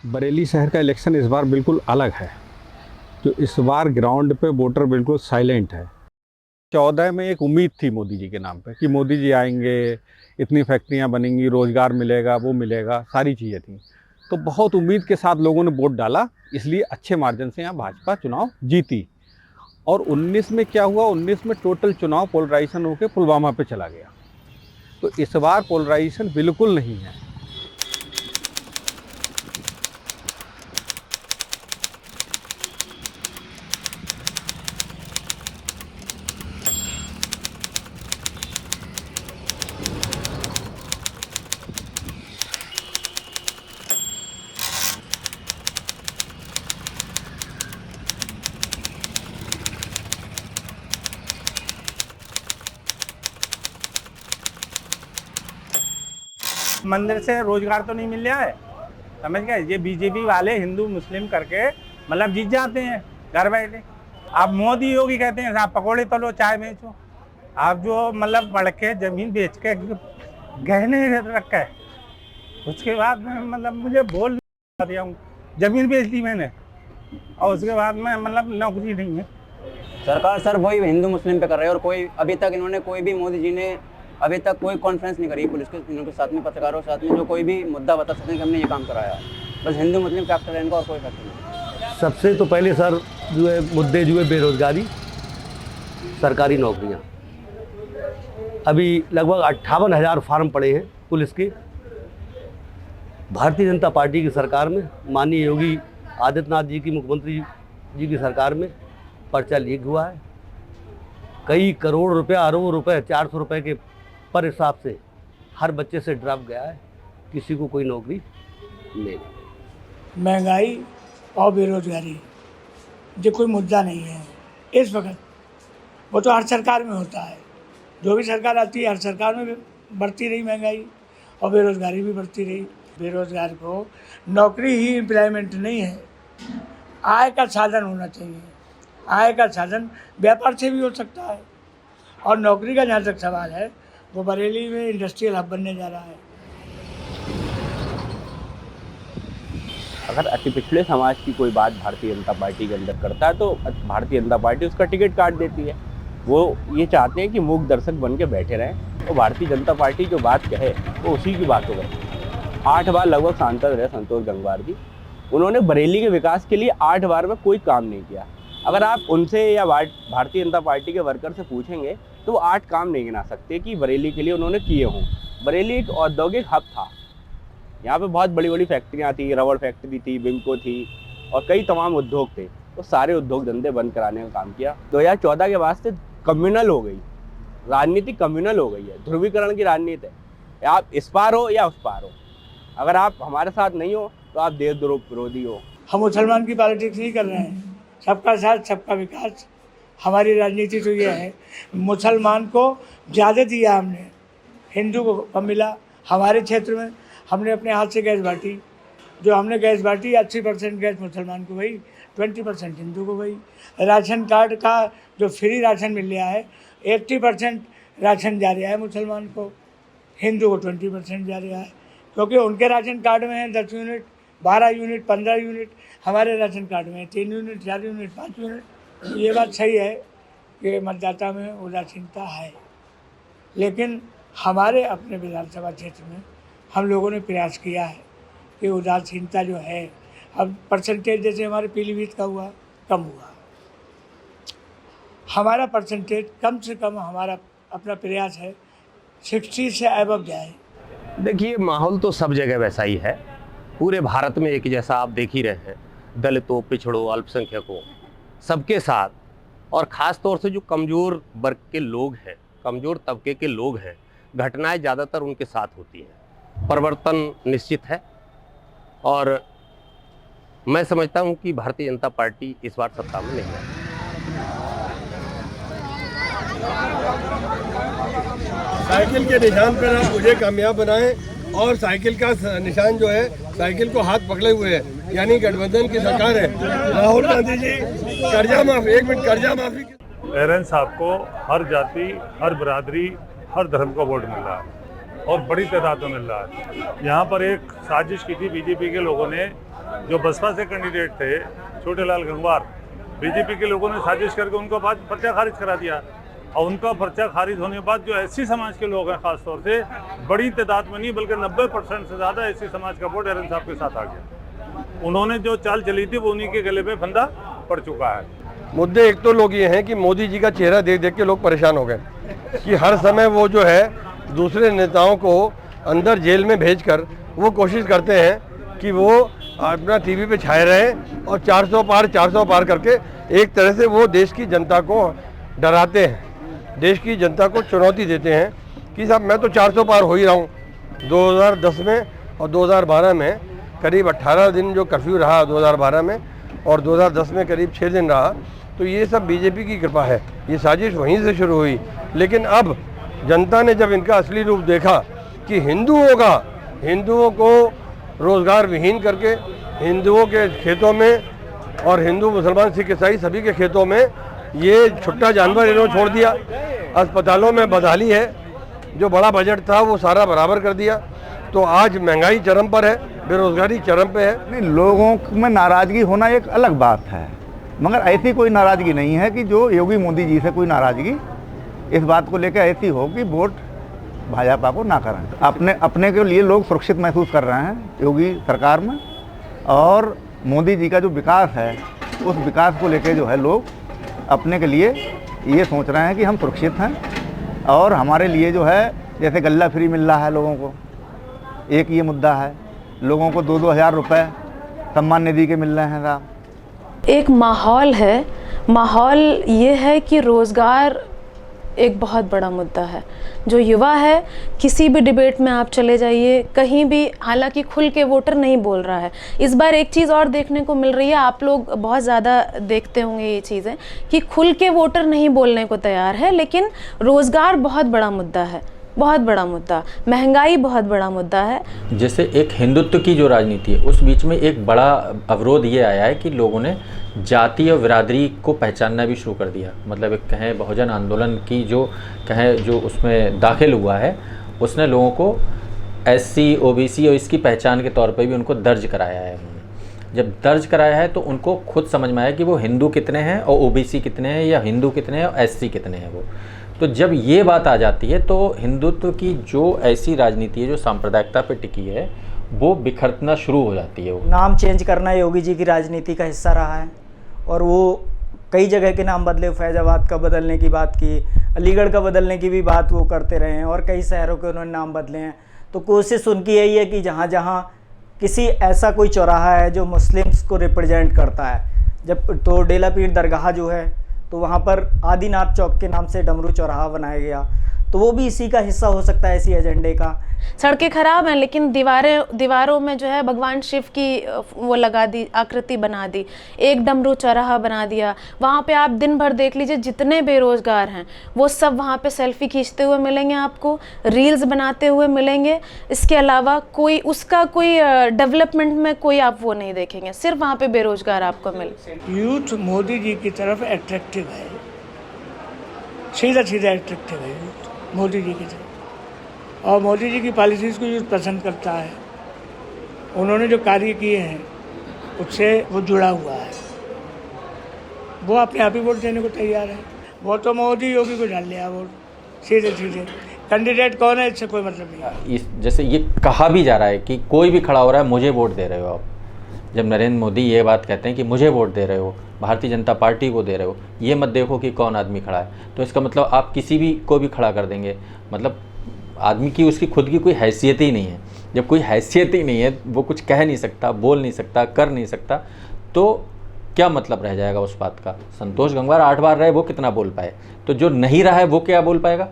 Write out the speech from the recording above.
बरेली शहर का इलेक्शन इस बार बिल्कुल अलग है। जो इस बार ग्राउंड पे वोटर बिल्कुल साइलेंट है। 14 में एक उम्मीद थी मोदी जी के नाम पे कि मोदी जी आएंगे, इतनी फैक्ट्रियां बनेंगी, रोजगार मिलेगा, वो मिलेगा, सारी चीज़ें थी। तो बहुत उम्मीद के साथ लोगों ने वोट डाला, इसलिए अच्छे मार्जिन से यहाँ भाजपा चुनाव जीती। और 19 में क्या हुआ, 19 में टोटल चुनाव पोलराइजेशन होकर पुलवामा पे चला गया। तो इस बार पोलराइजेशन बिल्कुल नहीं है। मंदिर से रोजगार तो नहीं मिल रहा है, समझ गए। ये बीजेपी वाले हिंदू मुस्लिम करके मतलब जीत जाते हैं घर बैठे। आप मोदी योगी कहते हैं आप पकौड़े तलो चाय बेचो, आप जो मतलब बढ़ के जमीन बेच के गहने रख के उसके बाद में मतलब मुझे बोल दिया हूँ, जमीन बेच दी मैंने और उसके बाद में मतलब नौकरी नहीं है। सरकार सर वही हिंदू मुस्लिम पे कर रहे हैं और कोई अभी तक इन्होंने कोई भी मोदी जी ने अभी तक कोई कॉन्फ्रेंस नहीं करी पुलिस के इनके साथ में, पत्रकारों के साथ में, जो कोई भी मुद्दा बता सकते हैं कि हमने ये काम कराया। बस हिंदू मुस्लिम फैक्टर है इनका और कोई फैक्टर नहीं। सबसे तो पहले सर जो है मुद्दे जो है बेरोजगारी, सरकारी नौकरियां। अभी लगभग 58,000 फार्म पड़े हैं पुलिस के। भारतीय जनता पार्टी की सरकार में, माननीय योगी आदित्यनाथ जी की, मुख्यमंत्री जी की सरकार में पर्चा लीक हुआ है। कई करोड़ रुपया, अरबों रुपए, 400 रुपये के पर हिसाब से हर बच्चे से ड्रॉप गया है, किसी को कोई नौकरी नहीं। महंगाई और बेरोजगारी जो कोई मुद्दा नहीं है इस वक्त। वो तो हर सरकार में होता है, जो भी सरकार आती है हर सरकार में बढ़ती रही महंगाई और बेरोजगारी भी बढ़ती रही। बेरोजगार को नौकरी ही एम्प्लॉयमेंट नहीं है, आय का साधन होना चाहिए। आय का साधन व्यापार से भी हो सकता है। और नौकरी का जहाँ तक सवाल है, वो बरेली में इंडस्ट्रियल हब बनने जा रहा है। अगर अति पिछड़े समाज की कोई बात भारतीय जनता पार्टी के अंदर करता है तो भारतीय जनता पार्टी उसका टिकट काट देती है। वो ये चाहते हैं कि मूक दर्शक बन के बैठे रहें। तो भारतीय जनता पार्टी जो बात कहे वो उसी की बात होगी। 8 बार लगभग सांसद रहे संतोष गंगवार जी, उन्होंने बरेली के विकास के लिए 8 बार में कोई काम नहीं किया। अगर आप उनसे या भारतीय जनता पार्टी के वर्कर से पूछेंगे तो वो 8 काम नहीं गिना सकते कि बरेली के लिए उन्होंने किए हों। बरेली एक औद्योगिक हब था, यहाँ पे बहुत बड़ी बड़ी फैक्ट्रियाँ थी, रबड़ फैक्ट्री थी, बिम्को थी और कई तमाम उद्योग थे। तो सारे उद्योग धंधे बंद कराने का काम किया। 2014 के बाद से कम्युनल हो गई राजनीति, कम्युनल हो गई है, ध्रुवीकरण की राजनीति है। आप इस पार हो या उस पार हो, अगर आप हमारे साथ नहीं हो तो आप देशद्रोह विरोधी हो। हम मुसलमान की पॉलिटिक्स नहीं कर रहे हैं, सबका साथ सबका विकास हमारी राजनीति तो ये है। मुसलमान को ज़्यादा दिया हमने, हिंदू को कम मिला। हमारे क्षेत्र में हमने अपने हाथ से गैस बांटी, जो हमने गैस बांटी 80% गैस मुसलमान को गई, 20% हिंदू को गई। राशन कार्ड का जो फ्री राशन मिल रहा है 80% राशन जा रहा है मुसलमान को, हिंदू को 20% जा रहा है। क्योंकि उनके राशन कार्ड में है 10 यूनिट, 12 यूनिट, 15 यूनिट, हमारे राशन कार्ड में 3 यूनिट, 4 यूनिट, 5 यूनिट। ये बात सही है कि मतदाता में उदासीनता है, लेकिन हमारे अपने विधानसभा क्षेत्र में हम लोगों ने प्रयास किया है कि उदासीनता जो है, अब परसेंटेज जैसे हमारे पीलीभीत का हुआ, कम हुआ। हमारा परसेंटेज कम से कम, हमारा अपना प्रयास है 60 से अबव जाए। देखिए, माहौल तो सब जगह वैसा ही है, पूरे भारत में एक जैसा आप देख ही रहे हैं। दलितों, पिछड़ों, अल्पसंख्यकों, सबके साथ, और ख़ास तौर से जो कमज़ोर वर्ग के लोग हैं, कमज़ोर तबके के लोग हैं, घटनाएं ज़्यादातर उनके साथ होती हैं। परिवर्तन निश्चित है और मैं समझता हूं कि भारतीय जनता पार्टी इस बार सत्ता में नहीं है। साइकिल के निशान पर आप मुझे कामयाब बनाएं और साइकिल का निशान जो है, साइकिल को हाथ पकड़े हुए है, यानी गठबंधन की सरकार है। राहुल गांधी जी कर्जा माफी, 1 मिनट, कर्जा माफी। एरन साहब को हर जाति, हर बिरादरी, हर धर्म का वोट मिल रहा है और बड़ी तादाद में मिल रहा है। यहाँ पर एक साजिश की थी बीजेपी के लोगों ने जो बसपा से कैंडिडेट थे छोटेलाल गंगवार, बीजेपी के लोगों ने साजिश करके उनका पर्चा खारिज करा दिया। और उनका पर्चा खारिज होने के बाद जो एससी समाज के लोग हैं, खासतौर से बड़ी तादाद में नहीं बल्कि 90% से ज़्यादा एससी समाज का वोट एरन साहब के साथ आ गया। उन्होंने जो चाल चली थी वो उन्हीं के गले पे फंदा पड़ चुका है। मुद्दे एक तो लोग ये हैं कि मोदी जी का चेहरा देख देख के लोग परेशान हो गए कि हर समय वो जो है दूसरे नेताओं को अंदर जेल में भेजकर वो कोशिश करते हैं कि वो अपना टीवी पे छाए रहें और 400 पार करके एक तरह से वो देश की जनता को डराते हैं, देश की जनता को चुनौती देते हैं कि साहब मैं तो 400 पार हो ही रहा हूँ। 2010 में और 2012 में करीब 18 दिन जो कर्फ्यू रहा 2012 में, और 2010 में करीब 6 दिन रहा, तो ये सब बीजेपी की कृपा है। ये साजिश वहीं से शुरू हुई। लेकिन अब जनता ने जब इनका असली रूप देखा कि हिंदुओं को रोज़गार विहीन करके हिंदुओं के खेतों में और हिंदू मुसलमान सिख ईसाई सभी के खेतों में ये छुट्टा जानवर इन्होंने छोड़ दिया। अस्पतालों में बदहाली है, जो बड़ा बजट था वो सारा बराबर कर दिया। तो आज महंगाई चरम पर है, बेरोजगारी चरम पे है। नहीं, लोगों में नाराज़गी होना एक अलग बात है, मगर ऐसी कोई नाराज़गी नहीं है कि जो योगी मोदी जी से कोई नाराज़गी इस बात को लेकर ऐसी हो कि वोट भाजपा को ना करें। अपने के लिए लोग सुरक्षित महसूस कर रहे हैं योगी सरकार में, और मोदी जी का जो विकास है उस विकास को लेकर जो है लोग अपने के लिए ये सोच रहे हैं कि हम सुरक्षित हैं। और हमारे लिए जो है जैसे गल्ला फ्री मिल रहा है लोगों को, एक ये मुद्दा है। लोगों को 2-2 हज़ार रुपये सम्मान निधि के मिल रहे हैं साहब। एक माहौल है, माहौल ये है कि रोज़गार एक बहुत बड़ा मुद्दा है। जो युवा है, किसी भी डिबेट में आप चले जाइए, कहीं भी, हालांकि खुल के वोटर नहीं बोल रहा है। इस बार एक चीज़ और देखने को मिल रही है, आप लोग बहुत ज़्यादा देखते होंगे ये चीज़ें, कि खुल के वोटर नहीं बोलने को तैयार है, लेकिन रोज़गार बहुत बड़ा मुद्दा है, बहुत बड़ा मुद्दा, महंगाई बहुत बड़ा मुद्दा है। जैसे एक हिंदुत्व की जो राजनीति है उस बीच में एक बड़ा अवरोध ये आया है कि लोगों ने जाति और बिरादरी को पहचानना भी शुरू कर दिया। मतलब एक कहें बहुजन आंदोलन की जो कहें जो उसमें दाखिल हुआ है, उसने लोगों को एससी, ओबीसी और इसकी पहचान के तौर पे भी उनको दर्ज कराया है। जब दर्ज कराया है तो उनको खुद समझ में आया कि वो हिंदू कितने हैं और ओबीसी कितने हैं, या हिंदू कितने हैं और एससी कितने हैं वो। तो जब ये बात आ जाती है तो हिंदुत्व की जो ऐसी राजनीति है जो सांप्रदायिकता पे टिकी है वो बिखरना शुरू हो जाती है। वो नाम चेंज करना योगी जी की राजनीति का हिस्सा रहा है, और वो कई जगह के नाम बदले, फैज़ाबाद का बदलने की बात की, अलीगढ़ का बदलने की भी बात वो करते रहे हैं, और कई शहरों के उन्होंने नाम बदले हैं। तो कोशिश उनकी यही है कि जहाँ जहाँ किसी ऐसा कोई चौराहा है जो मुस्लिम्स को रिप्रेजेंट करता है, जब तो डेला पीर दरगाह जो है तो वहाँ पर आदिनाथ चौक के नाम से डमरू चौराहा बनाया गया, तो वो भी इसी का हिस्सा हो सकता है, इसी एजेंडे का। सड़कें खराब हैं लेकिन दीवारों में जो है भगवान शिव की वो लगा दी, आकृति बना दी, एक डमरू चौराहा बना दिया। वहाँ पे आप दिन भर देख लीजिए, जितने बेरोजगार हैं वो सब वहाँ पे सेल्फी खींचते हुए मिलेंगे, आपको रील्स बनाते हुए मिलेंगे। इसके अलावा कोई उसका कोई डेवलपमेंट में कोई आप वो नहीं देखेंगे, सिर्फ वहाँ पे बेरोजगार आपको मिले। यूथ मोदी जी की तरफ एट्रैक्टिव है, सीधा सीधा एट्रैक्टिव है यूथ मोदी जी की तरफ, और मोदी जी की पॉलिसीज़ को यूथ पसंद करता है। उन्होंने जो कार्य किए हैं उससे वो जुड़ा हुआ है, वो अपने आप ही वोट देने को तैयार है। वो तो मोदी योगी को डाल लिया वोट, सीधे सीधे। कैंडिडेट कौन है इससे कोई मतलब नहीं। इस जैसे ये कहा भी जा रहा है कि कोई भी खड़ा हो रहा है, मुझे वोट दे रहे हो आप। जब नरेंद्र मोदी ये बात कहते हैं कि मुझे वोट दे रहे हो, भारतीय जनता पार्टी को दे रहे हो, ये मत देखो कि कौन आदमी खड़ा है, तो इसका मतलब आप किसी भी को भी खड़ा कर देंगे। मतलब आदमी की उसकी खुद की कोई हैसियत ही नहीं है। जब कोई हैसियत ही नहीं है, वो कुछ कह नहीं सकता, बोल नहीं सकता, कर नहीं सकता, तो क्या मतलब रह जाएगा उस बात का। संतोष गंगवार 8 बार रहे, वो कितना बोल पाए, तो जो नहीं रहा है वो क्या बोल पाएगा।